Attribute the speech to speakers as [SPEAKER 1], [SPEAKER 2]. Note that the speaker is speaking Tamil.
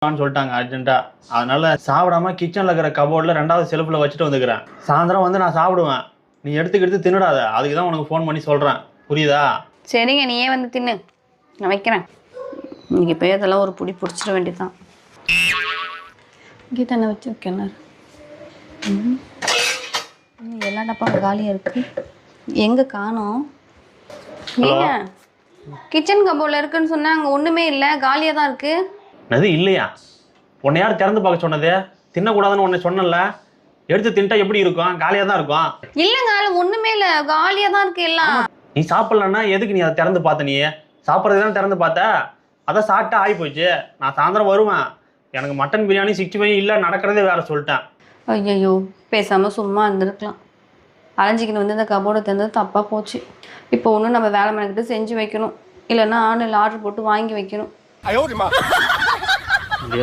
[SPEAKER 1] சொல்லிட்டாங்க அர்ஜென்ட்டா. அதனால சாப்பிடாம கிச்சன்ல இருக்கிற கபோர்ட்ல 2வது செல்ஃப்ல வச்சுட்டு வந்துக்கிறேன். சாயந்தரம் வந்து நான் சாப்பிடுவேன். நீ எடுத்து தின்னுடாத. அதுக்கு தான் உனக்கு ஃபோன் பண்ணி சொல்றேன். புரியுதா?
[SPEAKER 2] சரிங்க, நீயே வந்து தின்னு, நான் வைக்கிறேன். இன்னைக்கு போய் அதெல்லாம் ஒரு புடி பிடிச்சிட வேண்டியதுதான். இங்கே தானே வச்சு வைக்கணும். எல்லா டப்பாவும் காலியாக இருக்கு. எங்கே காணோம்? ஏங்க கிச்சன் கபோர்டில் இருக்குன்னு சொன்னா அங்கே ஒன்றுமே இல்லை, காலியாக தான் இருக்கு.
[SPEAKER 1] அது இல்லையா? உன்னை யார் திறந்து பார்க்க சொன்னது? தின்னக்கூடாதுன்னு உன்னை சொன்னல. எடுத்து தின்ட்டா எப்படி இருக்கும்? காலியாக தான் இருக்கும்.
[SPEAKER 2] இல்லைங்க, அதில் ஒன்றுமே இல்லை, காலியாக தான் இருக்கு எல்லாம்.
[SPEAKER 1] நீ சாப்பிடலன்னா எதுக்கு நீ அதை திறந்து பார்த்த? நீ சாப்பிட்றது தான் திறந்து பார்த்த. அதான் சாப்பிட்டா ஆகி போச்சு. நான் சாயந்தரம் வருவேன். எனக்கு மட்டன் பிரியாணி 65 இல்லை, நடக்கிறதே வேற சொல்லிட்டேன்.
[SPEAKER 2] ஐயோ, பேசாமல் சும்மா இருந்திருக்கலாம். அலைஞ்சிக்கின்னு வந்து இந்த கபோர்டை திறந்தது தப்பாக போச்சு. இப்போ ஒன்றும் நம்ம வேலை மெனக்கிட்டு செஞ்சு வைக்கணும், இல்லைன்னா ஆன்லைனில் ஆர்டர் போட்டு வாங்கி வைக்கணும்.